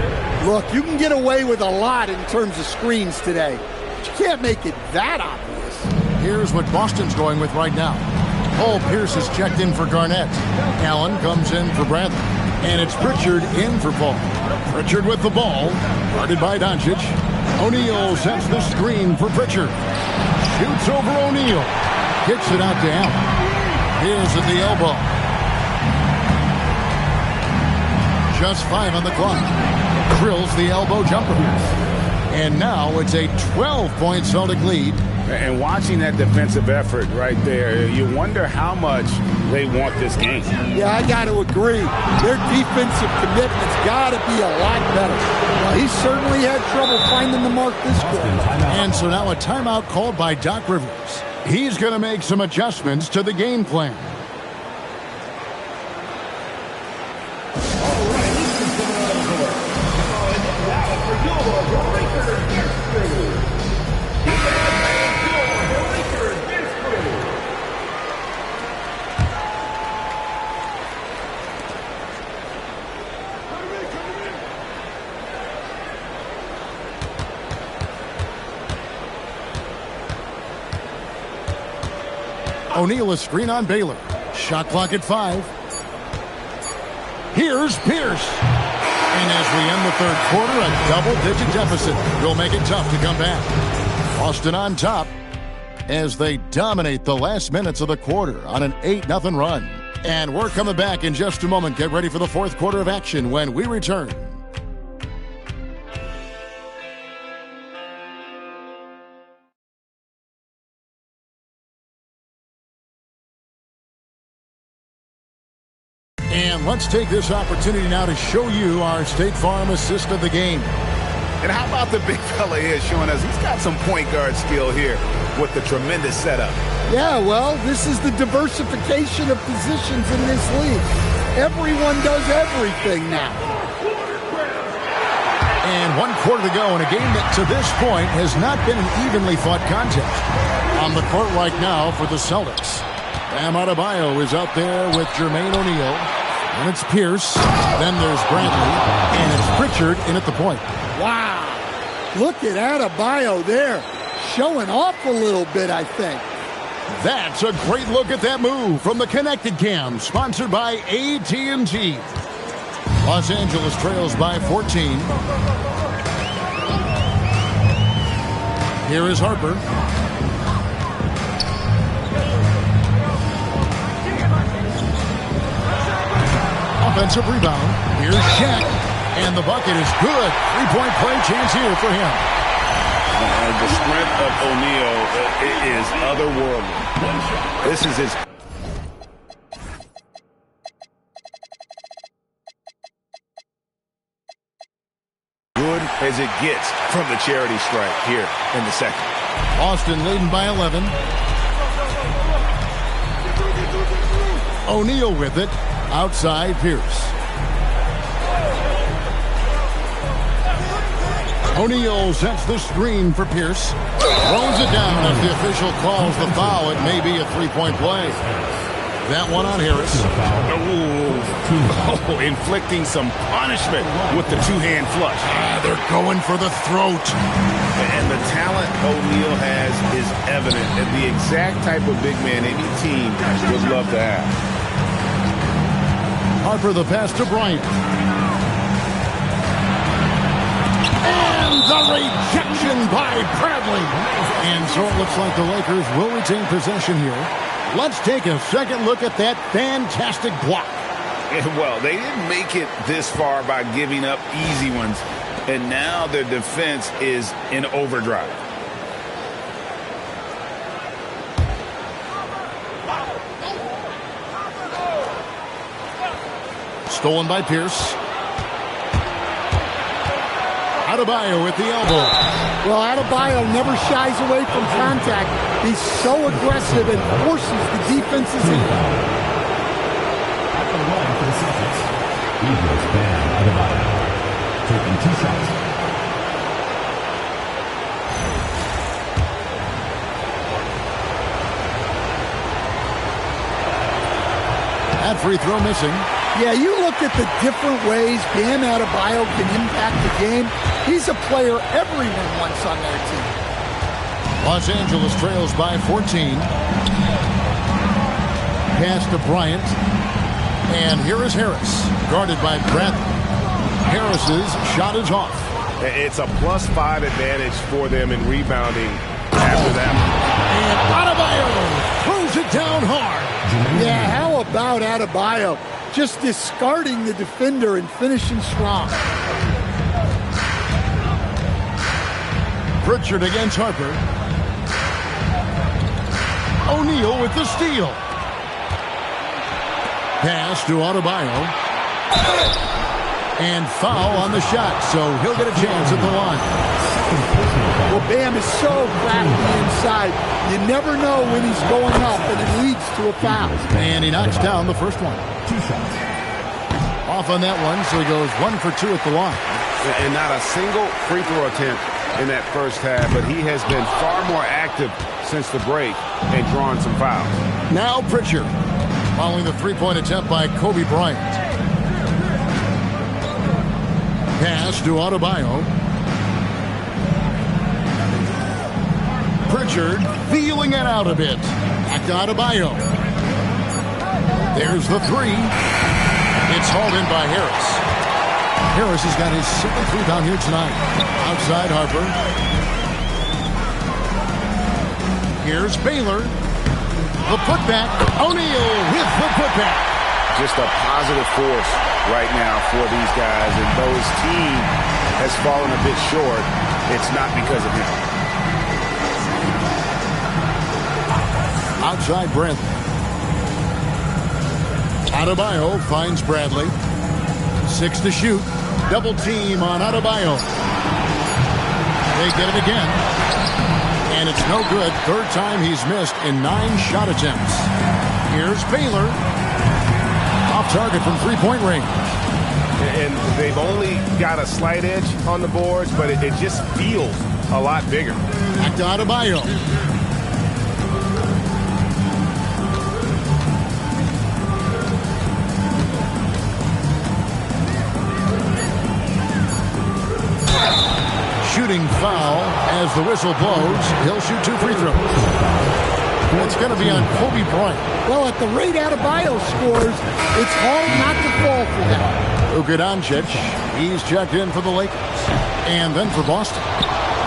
Look, you can get away with a lot in terms of screens today. But you can't make it that obvious. Here's what Boston's going with right now. Paul Pierce is checked in for Garnett. Allen comes in for Bradley. And it's Pritchard in for Paul. Pritchard with the ball. Guarded by Doncic. O'Neal sets the screen for Pritchard. Shoots over O'Neal. Kicks it out to Allen. Here's at the elbow. Just 5 on the clock. Drills the elbow jumper. And now it's a 12-point Celtic lead And watching that defensive effort right there, you wonder how much they want this game. Yeah, I got to agree. Their defensive commitment's got to be a lot better. Well, he certainly had trouble finding the mark this quarter. And so now a timeout called by Doc Rivers. He's going to make some adjustments to the game plan. O'Neal a screen on Baylor. Shot clock at 5. Here's Pierce. And as we end the third quarter, a double-digit deficit will make it tough to come back. Boston on top as they dominate the last minutes of the quarter on an 8-0 run. And we're coming back in just a moment. Get ready for the fourth quarter of action when we return. And let's take this opportunity now to show you our State Farm assist of the game. And how about the big fella here showing us he's got some point guard skill here with the tremendous setup. Yeah, well, this is the diversification of positions in this league. Everyone does everything now. And 1 quarter to go in a game that to this point has not been an evenly fought contest. On the court right now for the Celtics, Bam Adebayo is out there with Jermaine O'Neal. And it's Pierce. Then there's Bradley. And it's Pritchard in at the point. Wow. Look at Adebayo there. Showing off a little bit, I think. That's a great look at that move from the Connected Cam, sponsored by AT&T. Los Angeles trails by 14. Here is Harper. Offensive rebound. Here's Shaq. And the bucket is good. Three-point play chance here for him. The strength of O'Neal is otherworldly. This is his... good as it gets from the charity stripe here in the second. Austin leading by 11. O'Neal with it. Outside Pierce. O'Neal sets the screen for Pierce. Throws it down. If the official calls the foul, it may be a three-point play. That one on Harris. Oh, inflicting some punishment with the two-hand flush. They're going for the throat. And the talent O'Neal has is evident, and the exact type of big man any team would love to have. Harper the pass to Bryant. And the rejection by Bradley. And so it looks like the Lakers will retain possession here. Let's take a second look at that fantastic block. Well, they didn't make it this far by giving up easy ones, and now their defense is in overdrive. Stolen by Pierce. Adebayo with the elbow. Well, Adebayo never shies away from contact. He's so aggressive and forces the defense's hand. At the line for the Celtics, Eagles Bam Adebayo, taking 2 shots. That free throw missing. Yeah, you look at the different ways Bam Adebayo can impact the game. He's a player everyone wants on their team. Los Angeles trails by 14. Pass to Bryant. And here is Harris, guarded by Bradley. Harris's shot is off. It's a +5 advantage for them in rebounding after that. And Adebayo throws it down hard. Yeah, how about Adebayo? Just discarding the defender and finishing strong. Pritchard against Harper. O'Neal with the steal. Pass to Adebayo. And foul on the shot, so he'll get a chance at the line. Well, Bam is so crafty inside. You never know when he's going up, and it leads to a foul. And he knocks down the first one. Off on that one, so he goes 1 for 2 at the line. And not a single free throw attempt in that first half, but he has been far more active since the break and drawing some fouls. Now Pritchard, following the three-point attempt by Kobe Bryant. Pass to Adebayo. Pritchard feeling it out a bit. Back to Adebayo. There's the three. It's hauled in by Harris. Harris has got his 7th rebound here tonight. Outside Harper. Here's Baylor. The putback. O'Neal with the putback. Just a positive force right now for these guys. And though his team has fallen a bit short, it's not because of him. Outside Bradley. Adebayo finds Bradley. 6 to shoot. Double team on Adebayo. They get it again. And it's no good. Third time he's missed in 9 shot attempts. Here's Baylor. Off target from three-point range. And they've only got a slight edge on the boards, but it just feels a lot bigger. Back to Adebayo. Shooting foul as the whistle blows. He'll shoot 2 free throws. It's going to be on Kobe Bryant. Well, at the rate Adebayo scores, it's hard not to fall for him. Luka Doncic, he's checked in for the Lakers. And then for Boston.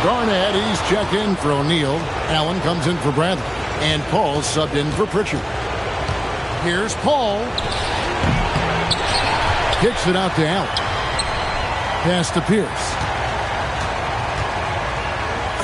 Garnett, he's checked in for O'Neal. Allen comes in for Bradley. And Paul subbed in for Pritchard. Here's Paul. Kicks it out to Allen. Pass to Pierce.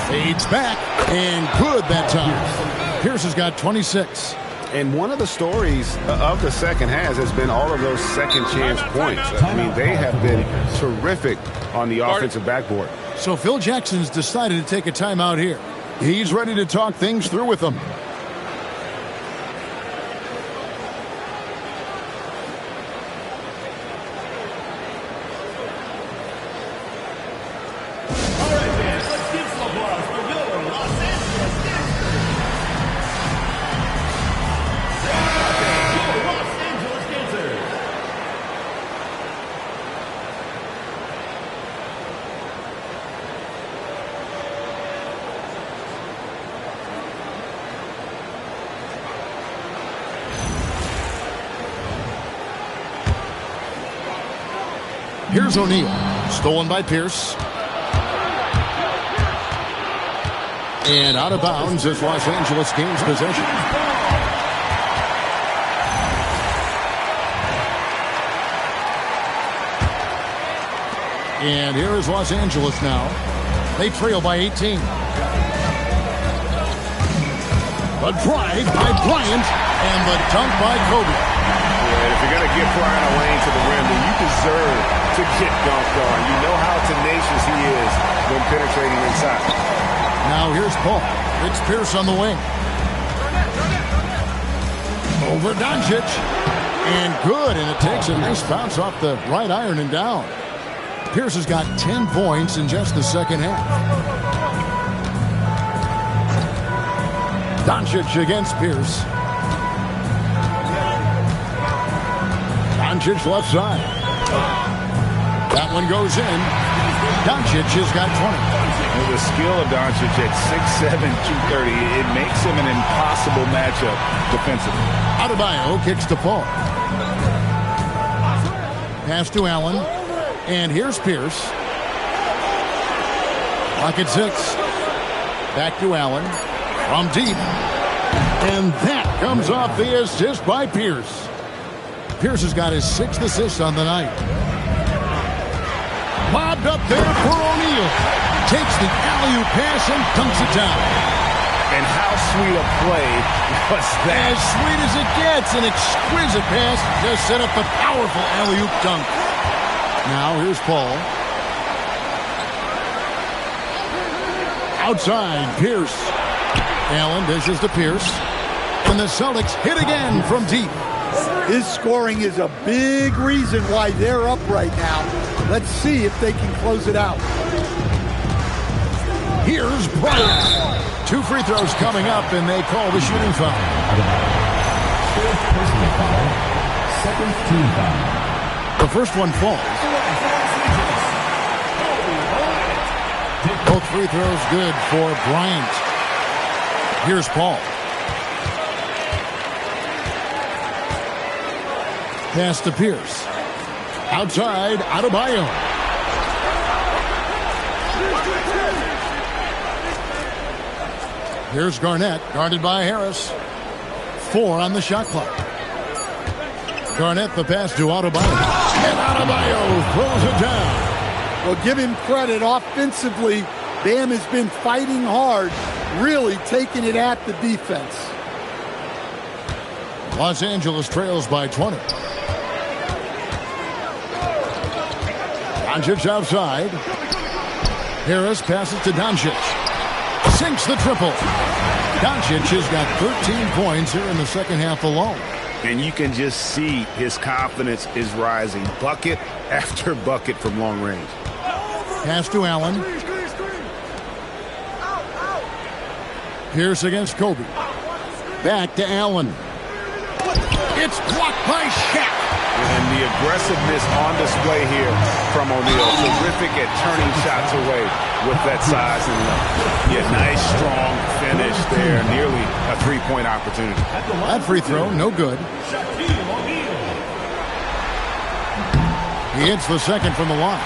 Fades back, and good that time. Pierce has got 26. And one of the stories of the second half has been all of those second chance points. I mean, they have been terrific on the offensive backboard. So Phil Jackson's decided to take a timeout here. He's ready to talk things through with them. Here's O'Neal. Stolen by Pierce. And out of bounds as Los Angeles gains possession. And here is Los Angeles now. They trail by 18. The drive by Bryant and the dunk by Kobe. Yeah, if you're going to give Bryant a lane to the rim, then you deserve to get dunked on. You know how tenacious he is when penetrating inside. Now here's Paul. It's Pierce on the wing. Over Doncic. And good, and it takes a nice bounce off the right iron and down. Pierce has got 10 points in just the second half. Doncic against Pierce. Doncic left side. That one goes in. Doncic has got 20. And the skill of Doncic at 6'7", 230, it makes him an impossible matchup defensively. Adebayo kicks to Paul. Pass to Allen. And here's Pierce. Clock at 6. Back to Allen. From deep. And that comes off the assist by Pierce. Pierce has got his 6th assist on the night. Lobbed up there for O'Neal. Takes the alley-oop pass and dunks it down. And how sweet a play was that? As sweet as it gets, an exquisite pass just set up the powerful alley-oop dunk. Now here's Paul. Outside, Pierce. Allen dishes to Pierce. And the Celtics hit again from deep. His scoring is a big reason why they're up right now. Let's see if they can close it out. Here's Bryant. 2 free throws coming up, and they call the shooting foul. Personal foul. Second team foul. The first one falls. Both free throws good for Bryant. Here's Paul. Pass to Pierce. Outside, Adebayo. Here's Garnett, guarded by Harris. 4 on the shot clock. Garnett, the pass to Adebayo. And Adebayo throws it down. Well, give him credit. Offensively, Bam has been fighting hard, really taking it at the defense. Los Angeles trails by 20. Doncic outside. Harris passes to Doncic. Sinks the triple. Doncic has got 13 points here in the second half alone. And you can just see his confidence is rising. Bucket after bucket from long range. Pass to Allen. Pierce against Kobe. Back to Allen. It's blocked by Shaq. And the aggressiveness on display here from O'Neal. Terrific at turning shots away with that size and length. Yeah, nice, strong finish there. Nearly a three-point opportunity. That free throw, no good. He hits the second from the line.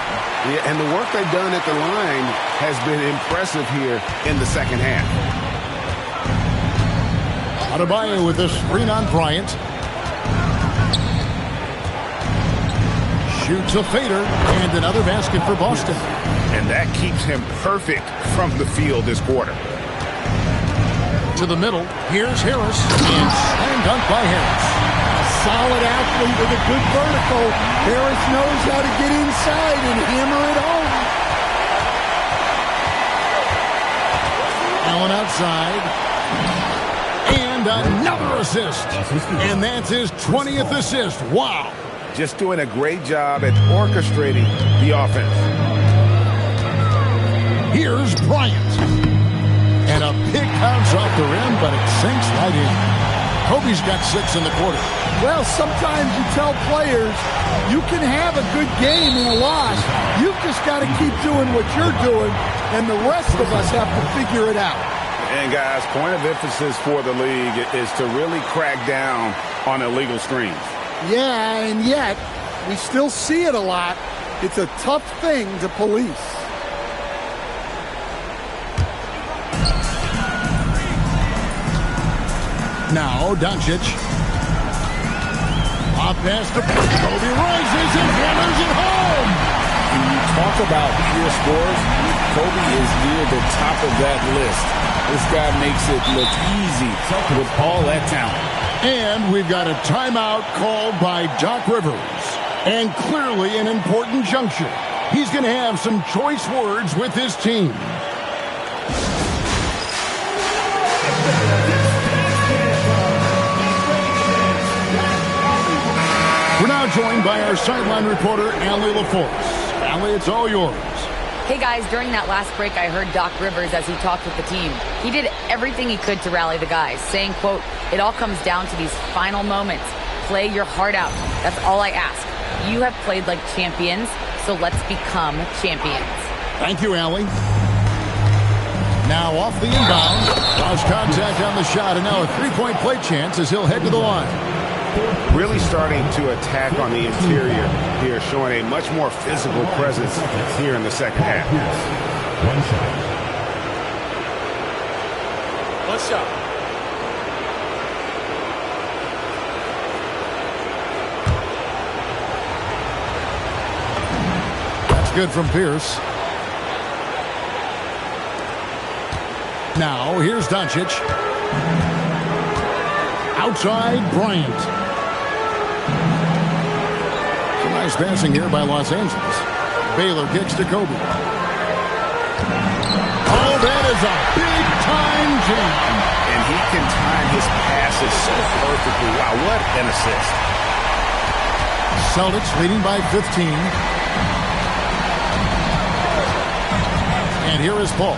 Yeah, and the work they've done at the line has been impressive here in the second half. Adebayo with the screen on Bryant. Shoots a fader and another basket for Boston. And that keeps him perfect from the field this quarter. To the middle, here's Harris. And slam dunk by Harris. A solid athlete with a good vertical. Harris knows how to get inside and hammer it home. Allen outside. And another assist. And that's his 20th assist. Wow. Just doing a great job at orchestrating the offense. Here's Bryant. And a pick counts off the rim, but it sinks right in. Kobe's got 6 in the quarter. Well, sometimes you tell players you can have a good game in a loss. You've just got to keep doing what you're doing, and the rest of us have to figure it out. And, guys, point of emphasis for the league is to really crack down on illegal screens. Yeah, and yet, we still see it a lot. It's a tough thing to police. Now, Doncic. Off pass to Kobe, rises and hammers it home. When you talk about pure scores, Kobe is near the top of that list. This guy makes it look easy with all that talent. And we've got a timeout called by Doc Rivers. And clearly an important juncture. He's going to have some choice words with his team. We're now joined by our sideline reporter, Allie LaForce. Allie, it's all yours. Hey guys, during that last break, I heard Doc Rivers as he talked with the team. He did everything he could to rally the guys, saying, quote, "It all comes down to these final moments. Play your heart out. That's all I ask. You have played like champions, so let's become champions." Thank you, Allie. Now off the inbound. Lost contact on the shot, and now a three-point play chance as he'll head to the line. Really starting to attack on the interior here, showing a much more physical presence here in the second half. One shot. One shot. That's good from Pierce. Now, here's Doncic. Outside, Bryant. Some nice passing here by Los Angeles. Baylor kicks to Kobe. Oh, that is a big-time jam. And he can time his passes so perfectly. Wow, what an assist. Celtics leading by 15. And here is Paul.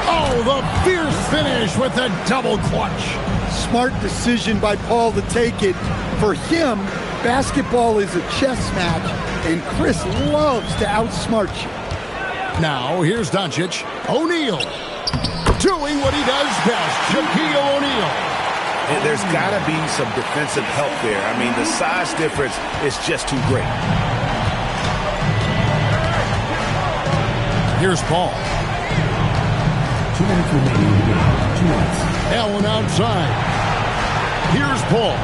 Oh, the fierce finish with the double clutch. Smart decision by Paul to take it. For him, basketball is a chess match, and Chris loves to outsmart you. Now, here's Doncic. O'Neal doing what he does best. Shaquille O'Neal. There's got to be some defensive help there. I mean, the size difference is just too great. Here's Paul. 2 minutes remaining in the game. 2 minutes. Allen outside. Here's Paul.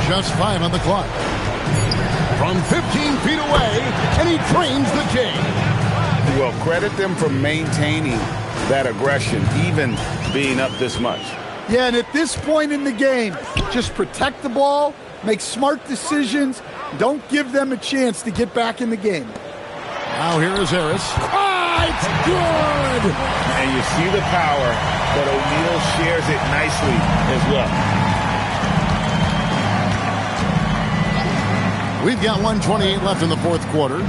Just 5 on the clock. From 15 feet away, and he trains the King. Well, credit them for maintaining that aggression, even being up this much. Yeah, and at this point in the game, just protect the ball, make smart decisions, don't give them a chance to get back in the game. Now here is Harris. Ah, it's good! And you see the power, but O'Neal shares it nicely as well. We've got 1:28 left in the fourth quarter.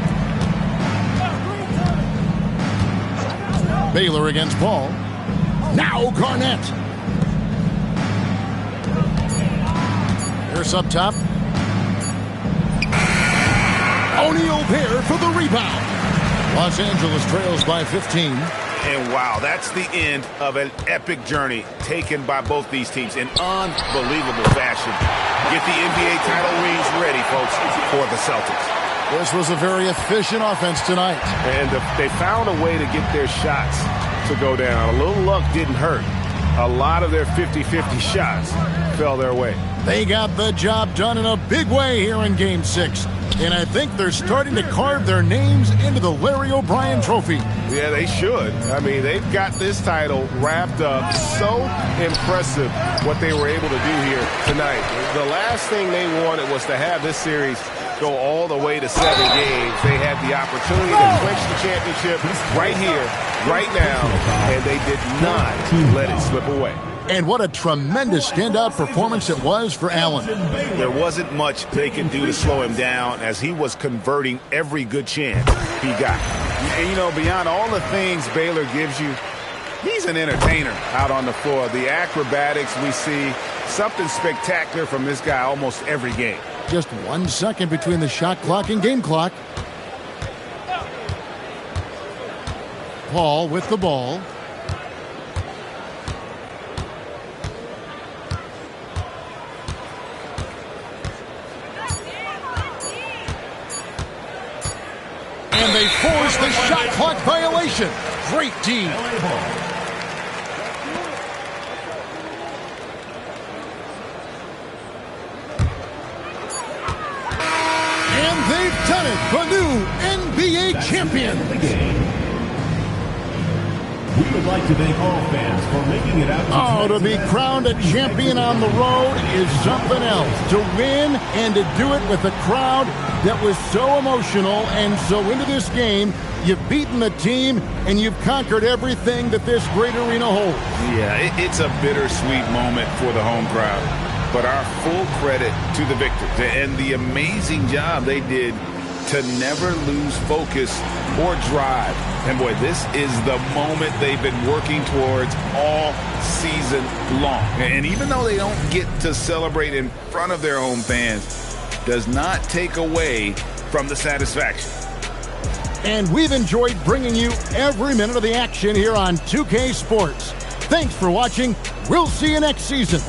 Baylor against Paul. Now Garnett. Here's up top. O'Neal there for the rebound. Los Angeles trails by 15. And wow, that's the end of an epic journey taken by both these teams in unbelievable fashion. Get the NBA title rings ready, folks, for the Celtics. This was a very efficient offense tonight. And they found a way to get their shots to go down. A little luck didn't hurt. A lot of their 50-50 shots fell their way. They got the job done in a big way here in Game 6. And I think they're starting to carve their names into the Larry O'Brien Trophy. Yeah, they should. I mean, they've got this title wrapped up. So impressive what they were able to do here tonight. The last thing they wanted was to have this series go all the way to 7 games. They had the opportunity to clinch the championship right here, right now, and they did not let it slip away. And what a tremendous standout performance it was for Allen. There wasn't much they could do to slow him down as he was converting every good chance he got. And, you know, beyond all the things Baylor gives you, he's an entertainer out on the floor. The acrobatics we see, something spectacular from this guy almost every game. Just 1 second between the shot clock and game clock. Paul with the ball. And they force the shot clock violation. Great D. And they've done it. The new NBA champions. We would like to thank all fans for making it out. Oh, to be crowned a champion on the road is something else. To win and to do it with a crowd that was so emotional and so into this game, you've beaten the team and you've conquered everything that this great arena holds. Yeah, it's a bittersweet moment for the home crowd. But our full credit to the victors and the amazing job they did to never lose focus or drive. And boy, this is the moment they've been working towards all season long. And even though they don't get to celebrate in front of their home fans, does not take away from the satisfaction. And we've enjoyed bringing you every minute of the action here on 2K Sports. Thanks for watching. We'll see you next season.